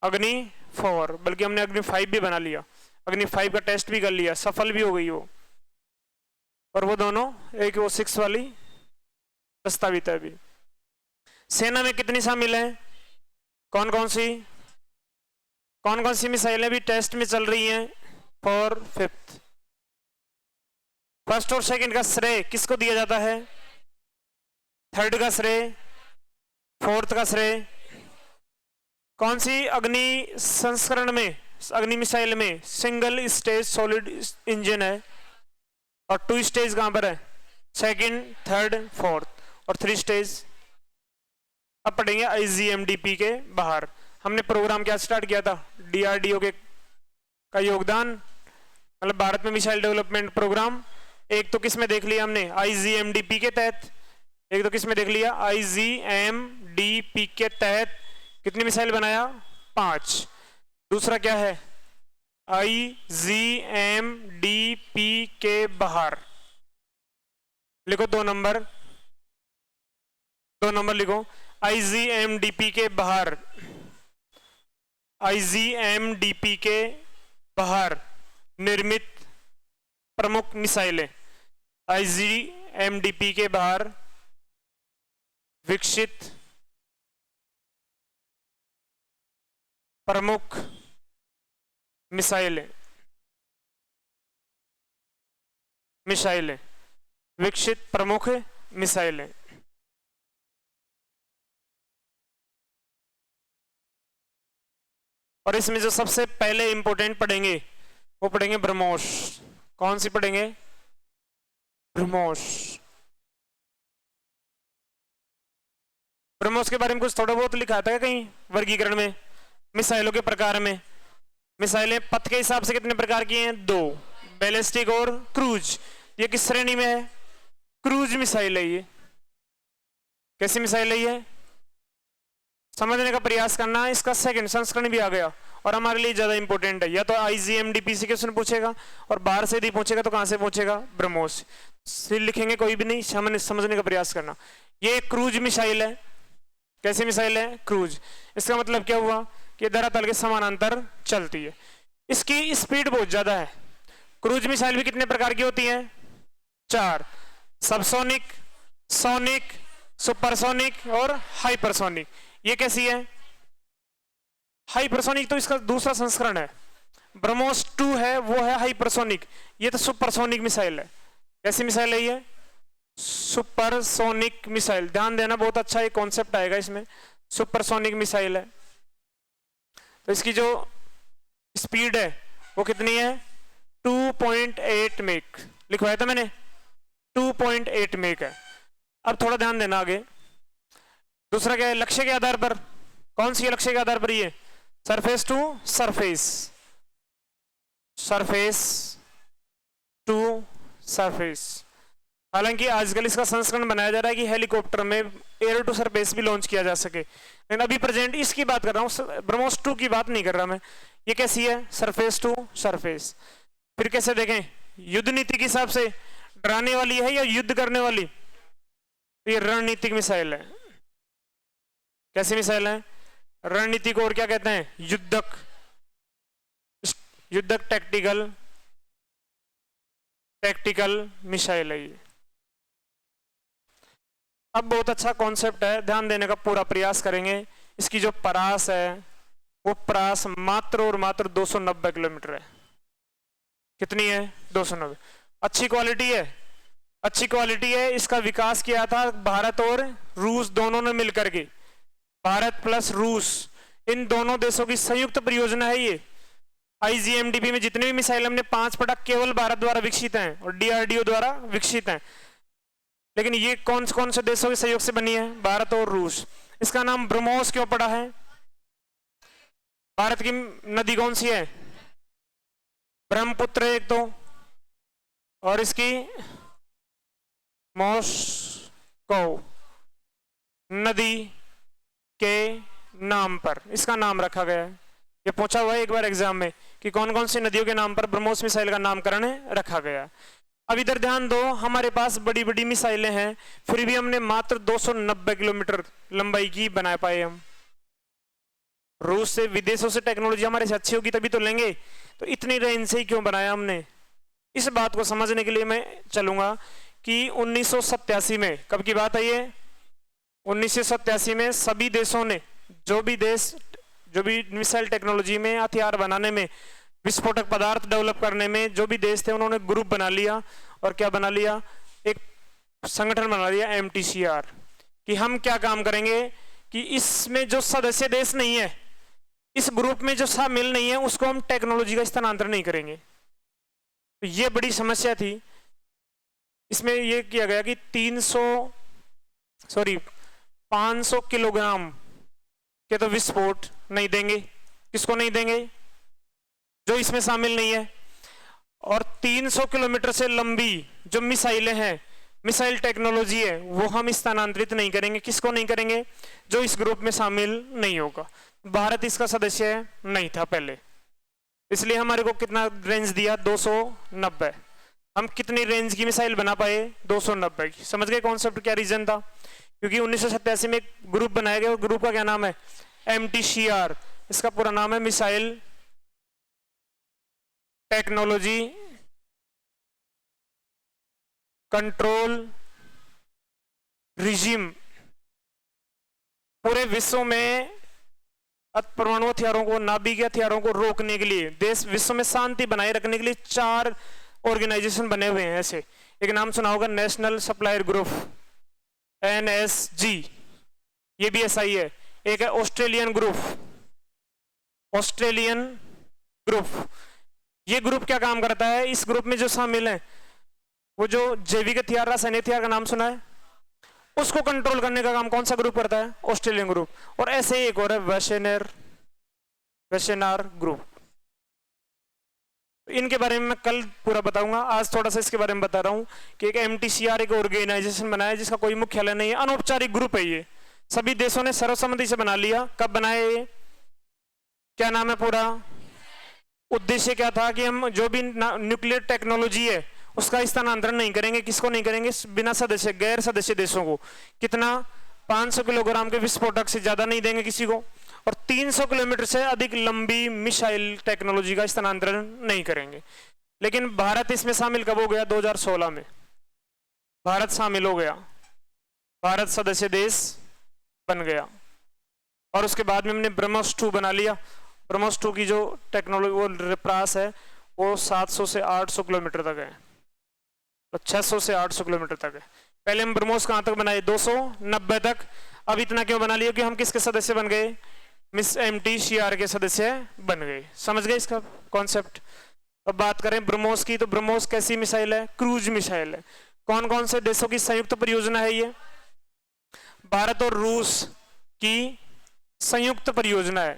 अग्नि 4, बल्कि हमने अग्नि 5 भी बना लिया। अग्नि 5 का टेस्ट भी कर लिया, सफल भी हो गई वो। और वो दोनों, एक वो 6 वाली प्रस्तावित है अभी। सेना में कितनी शामिल है? कौन कौन सी मिसाइलें भी टेस्ट में चल रही हैं? 4, 5। फर्स्ट और सेकंड का श्रेय किसको दिया जाता है? थर्ड का श्रेय, फोर्थ का श्रेय। कौन सी अग्नि संस्करण में, अग्नि मिसाइल में सिंगल स्टेज सॉलिड इंजन है और 2 स्टेज कहां पर है? सेकंड, थर्ड, फोर्थ और 3 स्टेज। अब पढ़ेंगे आईजीएमडीपी के बाहर। हमने प्रोग्राम क्या स्टार्ट किया था? डीआरडीओ के का योगदान, मतलब भारत में मिसाइल डेवलपमेंट प्रोग्राम। एक तो किस में देख लिया हमने? आईजीएमडीपी के तहत। एक तो किस में देख लिया? आईजीएमडीपी के तहत कितनी मिसाइल बनाया? 5। दूसरा क्या है? आईजीएमडीपी के बाहर लिखो 2 नंबर, 2 नंबर लिखो। ICBM-DP के बाहर, ICBM-DP के बाहर निर्मित प्रमुख मिसाइलें, ICBM-DP के बाहर विकसित प्रमुख मिसाइलें, विकसित प्रमुख मिसाइलें। और इसमें जो सबसे पहले इंपॉर्टेंट पढ़ेंगे वो पढ़ेंगे ब्रह्मोस। कौन सी पढ़ेंगे? ब्रह्मोस। ब्रह्मोस के बारे में कुछ थोड़ा बहुत लिखा था क्या कहीं वर्गीकरण में? मिसाइलों के प्रकार में, मिसाइलें पथ के हिसाब से कितने प्रकार की हैं? 2, बैलिस्टिक और क्रूज। ये किस श्रेणी में है? क्रूज मिसाइल है। ये कैसी मिसाइल है? ये समझने का प्रयास करना। इसका सेकंड संस्करण भी आ गया और हमारे लिए ज्यादा इंपॉर्टेंट है। या तो ICBM-DP से क्वेश्चन पूछेगा और बाहर से यदि पूछेगा तो कहां से पूछेगा? ब्रह्मोस। सिर लिखेंगे कोई भी नहीं, समझने का प्रयास करना। ये क्रूज मिसाइल है। कैसी मिसाइल है? क्रूज। इसका मतलब क्या हुआ कि धरातल के समानांतर चलती है। इसकी स्पीड बहुत ज्यादा है। क्रूज मिसाइल भी कितने प्रकार की होती है? 4, सबसोनिक, सोनिक, सुपरसोनिक और हाइपरसोनिक। ये कैसी है? हाइपरसोनिक तो इसका दूसरा संस्करण है। ब्रह्मोस 2 है, वो है हाइपरसोनिक। ये तो सुपरसोनिक मिसाइल है। कैसी मिसाइल है ये? Supersonic missile. ध्यान देना, बहुत अच्छा एक कॉन्सेप्ट आएगा इसमें। सुपरसोनिक मिसाइल है। तो इसकी जो स्पीड है वो कितनी है? 2.8 मेक। लिखवाया था मैंने, 2.8 मेक है। अब थोड़ा ध्यान देना आगे। दूसरा क्या है? लक्ष्य के आधार पर। कौन सी है लक्ष्य के आधार पर? ये surface to surface, surface to surface. हालांकि आजकल इसका संस्करण बनाया जा रहा है कि हेलीकॉप्टर में एयर टू सरफेस भी लॉन्च किया जा सके, लेकिन अभी प्रेजेंट इसकी बात कर रहा हूं, ब्रह्मोस 2 की बात नहीं कर रहा मैं। ये कैसी है? Surface to surface. फिर कैसे देखें? युद्ध नीति के हिसाब से डराने वाली है या युद्ध करने वाली? ये रणनीतिक मिसाइल है। कैसी मिसाइल है? रणनीतिक और क्या कहते हैं? युद्धक, युद्धक टैक्टिकल मिसाइल है ये। अब बहुत अच्छा कॉन्सेप्ट है, ध्यान देने का पूरा प्रयास करेंगे। इसकी जो परास है वो परास मात्र और मात्र 290 किलोमीटर है। कितनी है? 290। अच्छी क्वालिटी है, अच्छी क्वालिटी है। इसका विकास किया था भारत और रूस दोनों ने मिलकर के। भारत प्लस रूस, इन दोनों देशों की संयुक्त परियोजना है ये। ICBM-DP में जितने भी मिसाइल हमने 5 पटक केवल भारत द्वारा विकसित हैं और DRDO द्वारा विकसित हैं। लेकिन ये कौन कौन से देशों के सहयोग से बनी है? भारत और रूस। इसका नाम ब्रह्मोस क्यों पड़ा है? भारत की नदी कौन सी है? ब्रह्मपुत्र एक तो, और इसकी मॉस्को नदी के नाम पर इसका नाम रखा गया है। ये पूछा हुआ है एक बार एग्जाम में कि कौन कौन सी नदियों के नाम पर ब्रह्मोस मिसाइल का नामकरण रखा गया। अब इधर ध्यान दो, हमारे पास बड़ी बड़ी मिसाइलें हैं, फिर भी हमने मात्र 290 किलोमीटर लंबाई की बना पाए हम। रूस से, विदेशों से टेक्नोलॉजी हमारे से अच्छी होगी तभी तो लेंगे। तो इतनी रेंज से ही क्यों बनाया हमने? इस बात को समझने के लिए मैं चलूंगा कि 1987 में, कब की बात है ये? 1987 में सभी देशों ने, जो भी मिसाइल टेक्नोलॉजी में, हथियार बनाने में, विस्फोटक पदार्थ डेवलप करने में जो भी देश थे, उन्होंने ग्रुप बना लिया। और क्या बना लिया? एक संगठन बना लिया, MTCR, कि हम क्या काम करेंगे कि इसमें जो सदस्य देश नहीं है, इस ग्रुप में जो शामिल नहीं है, उसको हम टेक्नोलॉजी का स्थानांतरण नहीं करेंगे। तो ये बड़ी समस्या थी। इसमें यह किया गया कि 500 किलोग्राम के तो विस्फोट नहीं देंगे। किसको नहीं देंगे? जो इसमें शामिल नहीं है। और 300 किलोमीटर से लंबी जो मिसाइलें हैं, मिसाइल टेक्नोलॉजी है, वो हम स्थानांतरित नहीं करेंगे। किसको नहीं करेंगे? जो इस ग्रुप में शामिल नहीं होगा। भारत इसका सदस्य नहीं था पहले, इसलिए हमारे को कितना रेंज दिया? 290। हम कितनी रेंज की मिसाइल बना पाए? 290 की। समझ गए कॉन्सेप्ट? क्या रीजन था? क्योंकि 1987 में एक ग्रुप बनाया गया, ग्रुप का क्या नाम है, MTCR, इसका पूरा नाम है मिसाइल टेक्नोलॉजी कंट्रोल रिजिम। पूरे विश्व में परमाणु हथियारों को, नाभिक हथियारों को रोकने के लिए, देश विश्व में शांति बनाए रखने के लिए 4 ऑर्गेनाइजेशन बने हुए हैं ऐसे। एक नाम सुना होगा, नेशनल सप्लायर ग्रुप, NSG, ये भी ऐसा ही है। एक है ऑस्ट्रेलियन ग्रुप, ऑस्ट्रेलियन ग्रुप। ये ग्रुप क्या काम करता है, इस ग्रुप में जो शामिल है वो जो जैविक हथियार, रासायनिक हथियार का नाम सुना है, उसको कंट्रोल करने का काम कौन सा ग्रुप करता है, ऑस्ट्रेलियन ग्रुप। और ऐसे ही एक और है वेशेनार ग्रुप। इनके बारे में मैं कल पूरा बताऊंगा, आज थोड़ा सा इसके बारे में बता रहा हूं कि एक MTCR एक ऑर्गेनाइजेशन बनाया है जिसका कोई मुख्यालय नहीं है, अनौपचारिक ग्रुप है ये, सभी देशों ने सर्वसम्मति से बना लिया। कब बनाया ये, क्या नाम है पूरा, उद्देश्य क्या था कि हम जो भी न्यूक्लियर टेक्नोलॉजी है उसका स्थानांतरण नहीं करेंगे। किसको नहीं करेंगे, बिना सदस्य, गैर सदस्य देशों को। कितना, 500 किलोग्राम के विस्फोटक से ज्यादा नहीं देंगे किसी को, और 300 किलोमीटर से अधिक लंबी मिसाइल टेक्नोलॉजी का स्थानांतरण नहीं करेंगे। लेकिन भारत इसमें शामिल कब हो गया, 2016 में भारत शामिल हो गया, भारत सदस्य देश बन गया। और उसके बाद में हमने ब्रह्मोस 2 बना लिया। ब्रह्मोस 2 की जो टेक्नोलॉजी, वो प्रयास है, वो 700 से 800 किलोमीटर तक है, तो 600 से 800 किलोमीटर तक है। पहले हम ब्रह्मोस कहां तक बनाए, 290 तक। अब इतना क्यों बना लिया, कि हम किसके सदस्य बन गए, MTCR के सदस्य बन गए। समझ गए इसका कॉन्सेप्ट। अब बात करें ब्रह्मोस की, तो ब्रह्मोस कैसी मिसाइल है, क्रूज मिसाइल है। कौन कौन से देशों की संयुक्त परियोजना है ये, भारत और रूस की संयुक्त परियोजना है,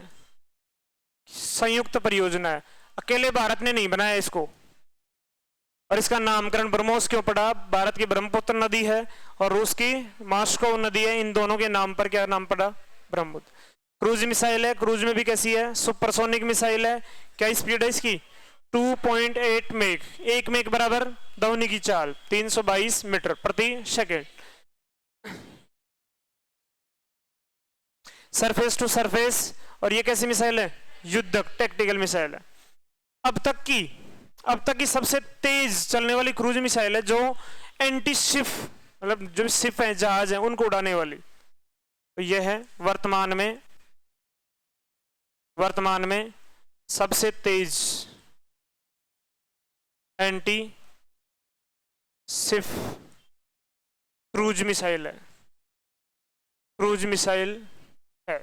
संयुक्त परियोजना है। अकेले भारत ने नहीं बनाया इसको। और इसका नामकरण ब्रह्मोस क्यों पड़ा, भारत की ब्रह्मपुत्र नदी है और रूस की मॉस्को नदी है, इन दोनों के नाम पर क्या नाम पड़ा, ब्रह्मपुत्र। क्रूज मिसाइल है, क्रूज में भी कैसी है, सुपरसोनिक मिसाइल है। क्या स्पीड है इसकी, 2.8 मेक, 1 मेक बराबर ध्वनि की चाल, 322 मीटर प्रति सेकेंड। सरफेस टू सरफेस, और ये कैसी मिसाइल है, युद्धक टैक्टिकल मिसाइल है। अब तक की सबसे तेज चलने वाली क्रूज मिसाइल है, जो एंटी शिप, मतलब जो शिप है, जहाज है, उनको उड़ाने वाली। तो यह है वर्तमान में सबसे तेज एंटी शिप क्रूज मिसाइल है, क्रूज मिसाइल है।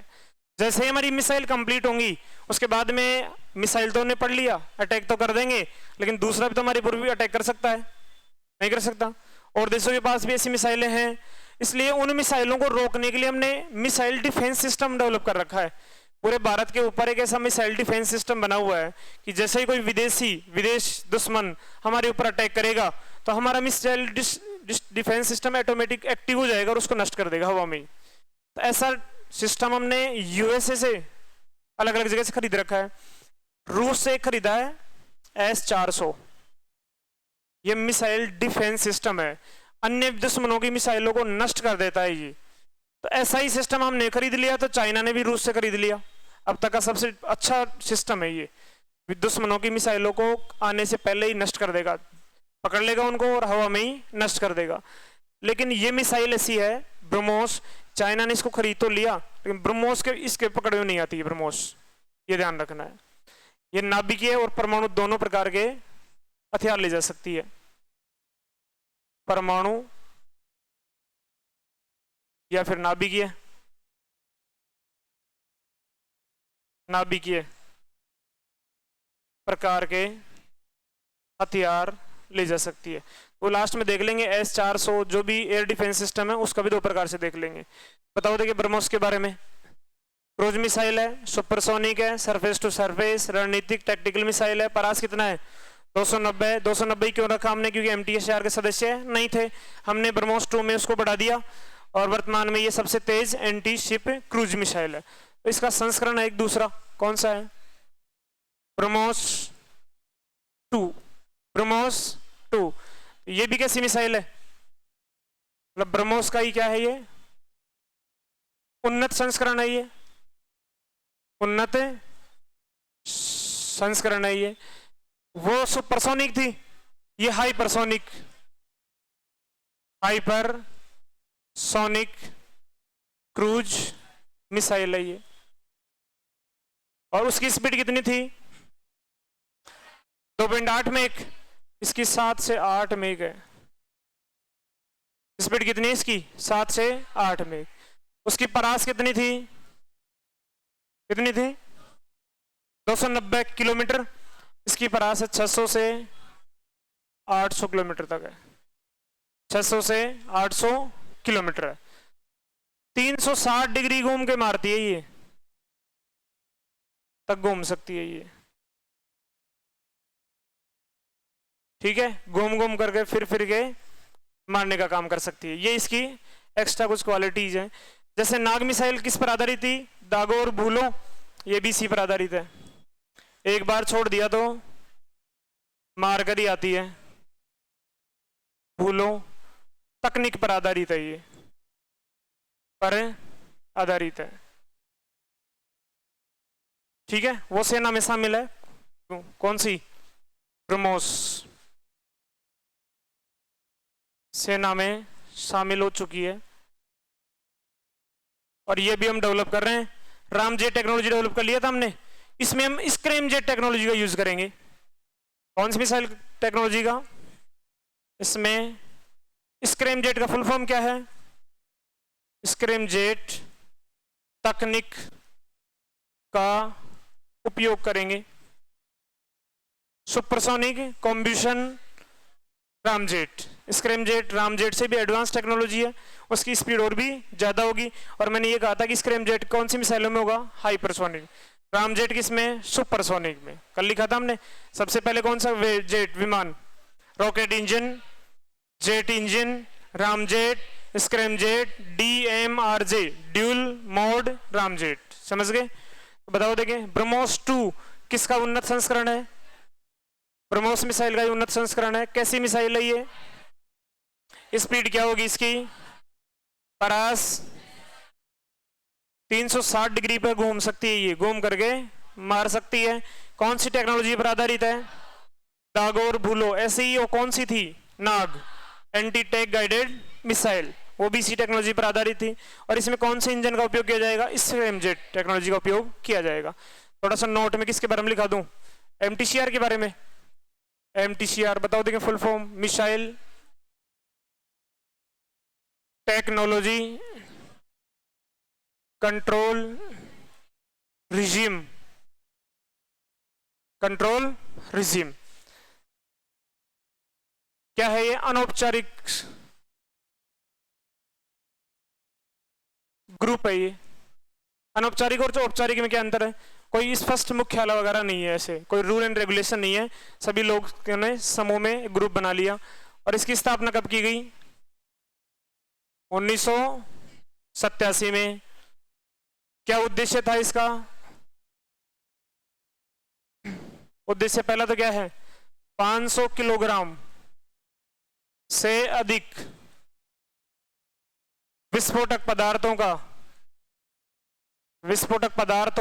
जैसे ही हमारी मिसाइल कंप्लीट होंगी, उसके बाद में मिसाइल तो हमने पढ़ लिया, अटैक तो कर देंगे, लेकिन दूसरा भी तो हमारे ऊपर भी अटैक कर सकता है, नहीं कर सकता। और देशों के पास भी ऐसी मिसाइलें हैं, इसलिए उन मिसाइलों को रोकने के लिए हमने मिसाइल डिफेंस सिस्टम डेवलप कर रखा है। पूरे भारत के ऊपर एक ऐसा मिसाइल डिफेंस सिस्टम बना हुआ है कि जैसे ही कोई विदेश दुश्मन हमारे ऊपर अटैक करेगा, तो हमारा missile defence system automatic active हो जाएगा और उसको नष्ट कर देगा हवा में ही। तो ऐसा सिस्टम हमने USA से अलग अलग जगह से खरीद रखा है। रूस से खरीदा है S-400, ये मिसाइल डिफेंस सिस्टम है, अन्य दुश्मनों की मिसाइलों को नष्ट कर देता है ये। तो ऐसा ही सिस्टम हमने खरीद लिया, तो चाइना ने भी रूस से खरीद लिया। अब तक का सबसे अच्छा सिस्टम है ये, दुश्मनों की मिसाइलों को आने से पहले ही नष्ट कर देगा, पकड़ लेगा उनको और हवा में ही नष्ट कर देगा। लेकिन ये मिसाइल ऐसी है ब्रह्मोस, चाइना ने इसको खरीद तो लिया, लेकिन ब्रह्मोस के इसके पकड़ में नहीं आती है ब्रह्मोस, ये ध्यान रखना है। ये नाभिकीय और परमाणु दोनों प्रकार के हथियार ले जा सकती है, परमाणु या फिर नाभिकीय प्रकार के हथियार ले जा सकती है। तो लास्ट में देख लेंगे S-400 जो भी एयर डिफेंस सिस्टम है, उसका भी 2 प्रकार से देख लेंगे। बताओ देखिए ब्रह्मोस के बारे में। क्रूज मिसाइल है, सुपरसोनिक है, सरफेस टू सरफेस, रणनीतिक टैक्टिकल मिसाइल है। परास कितना है, 290। 290 क्यों रखा हमने, क्योंकि MTCR के सदस्य नहीं थे, हमने ब्रह्मोस 2 में उसको बढ़ा दिया, और वर्तमान में ये सबसे तेज एंटी शिप क्रूज मिसाइल है। तो इसका संस्करण है एक दूसरा, कौन सा है, ब्रह्मोस 2। ब्रह्मोस 2 ये भी कैसी मिसाइल है, मतलब ब्रह्मोस का ही क्या है, ये उन्नत संस्करण है ये, उन्नत संस्करण है ये। वो सुपरसोनिक थी, ये hypersonic, hyper sonic cruise missile है ये। और उसकी स्पीड कितनी थी? 2.8 मेक, इसकी 7 से 8 मेक है। स्पीड कितनी है इसकी? 7 से 8 मेक। उसकी परास कितनी थी? कितनी थी? 290 किलोमीटर। इसकी परास है 600 से 800 किलोमीटर तक है, 600 से 800 किलोमीटर है। 360 डिग्री घूम के मारती है ये, तक घूम सकती है ये, ठीक है। घूम घूम करके फिर के मारने का काम कर सकती है। ये इसकी एक्स्ट्रा कुछ क्वालिटीज हैं। जैसे नाग मिसाइल किस पर आधारित थी? दागो और भूलो, ये भी इसी पर आधारित है। एक बार छोड़ दिया तो मार कर ही आती है। भूलो तकनीक पर आधारित है, ये पर आधारित है, ठीक है। वो सेना में शामिल है, कौन सी? ब्रह्मोस सेना में शामिल हो चुकी है। और ये भी हम डेवलप कर रहे हैं। रामजेट टेक्नोलॉजी डेवलप कर लिया था हमने, इसमें हम स्क्रैमजेट टेक्नोलॉजी का यूज करेंगे। कौन सी मिसाइल टेक्नोलॉजी का? इसमें स्क्रैमजेट का फुल फॉर्म क्या है? स्क्रैमजेट तकनीक का उपयोग करेंगे। Supersonic combination ramjet, scramjet ramjet से भी एडवांस टेक्नोलॉजी है, उसकी स्पीड और भी ज्यादा होगी। और मैंने ये कहा था कि स्क्रैमजेट कौन सी मिसाइलों में होगा? हाइपरसोनिक। रामजेट किसमें? सुपरसोनिक में। कल लिखा था हमने। सबसे पहले कौन सा जेट विमान? Rocket engine, jet engine, ramjet, scramjet, DMRJ dual mode ramjet. समझ गए? तो बताओ देखें, ब्रह्मोस 2 किसका उन्नत संस्करण है? ब्रह्मोस मिसाइल का उन्नत संस्करण है। कैसी मिसाइल है ये? स्पीड क्या होगी इसकी? परास 360 डिग्री पर घूम सकती है, ये घूम करके मार सकती है। कौन सी टेक्नोलॉजी पर आधारित है? दागोर भूलो। ऐसे ही वो कौन सी थी? नाग एंटी टैंक गाइडेड मिसाइल, वो भी इसी टेक्नोलॉजी पर आधारित थी। और इसमें कौन से इंजन का उपयोग किया जाएगा? स्क्रैमजेट टेक्नोलॉजी का उपयोग किया जाएगा। थोड़ा सा नोट में किसके बारे में लिखा दूं? MTCR के बारे में। MTCR बताओ देखें full form? Missile technology control regime, control regime. क्या है ये? अनौपचारिक ग्रुप है ये। अनौपचारिक और औपचारिक में क्या अंतर है? कोई स्पष्ट मुख्यालय वगैरह नहीं है, ऐसे कोई रूल एंड रेगुलेशन नहीं है। सभी लोग ने समूह में ग्रुप बना लिया। और इसकी स्थापना कब की गई? 1987 में। क्या उद्देश्य था इसका? उद्देश्य पहला तो क्या है? 500 किलोग्राम से अधिक विस्फोटक पदार्थों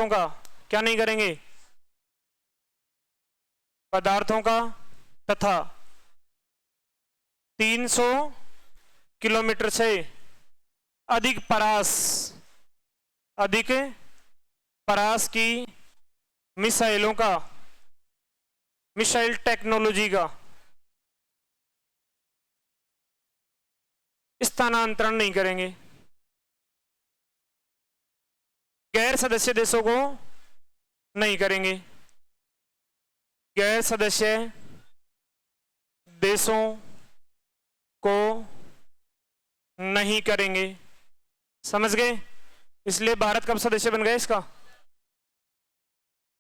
का क्या नहीं करेंगे? पदार्थों का तथा 300 किलोमीटर से अधिक परास की मिसाइलों का, मिसाइल टेक्नोलॉजी का स्थानांतरण नहीं करेंगे। गैर सदस्य देशों को नहीं करेंगे। गैर सदस्य देशों को नहीं करेंगे। समझ गए? इसलिए भारत कब सदस्य बन गया इसका?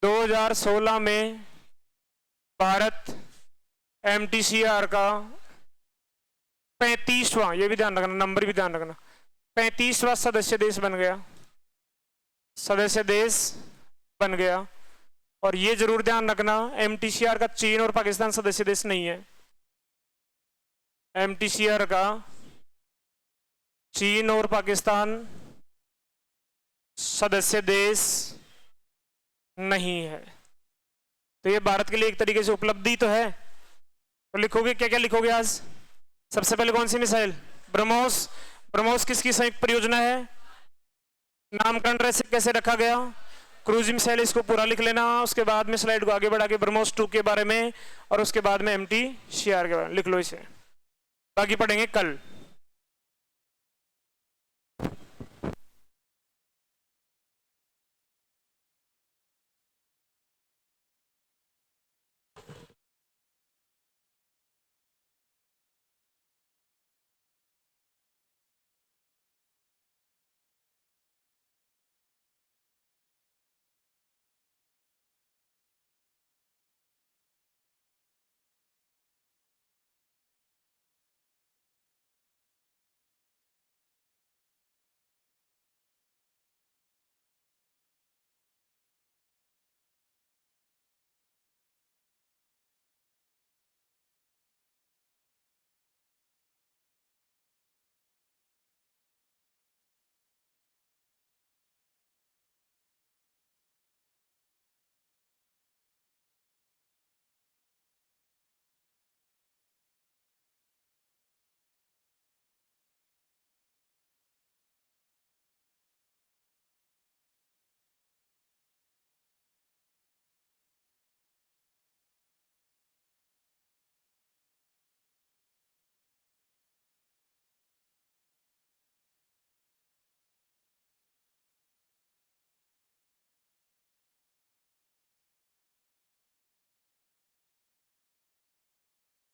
2016 में भारत MTCR का 35वां, ये भी ध्यान रखना, नंबर भी ध्यान रखना, 35वां सदस्य देश बन गया, सदस्य देश बन गया। और ये जरूर ध्यान रखना, MTCR का चीन और पाकिस्तान सदस्य देश नहीं है। MTCR का चीन और पाकिस्तान सदस्य देश नहीं है। तो ये भारत के लिए एक तरीके से उपलब्धि तो है। तो लिखोगे क्या क्या लिखोगे आज? सबसे पहले कौन सी मिसाइल? ब्रह्मोस। ब्रह्मोस किसकी संयुक्त परियोजना है? नामकरण कैसे रखा गया? Cruise missile. इसको पूरा लिख लेना। उसके बाद में स्लाइड को आगे बढ़ा के ब्रह्मोस 2 के बारे में और उसके बाद में MTCR के बारे में लिख लो इसे। बाकी पढ़ेंगे कल।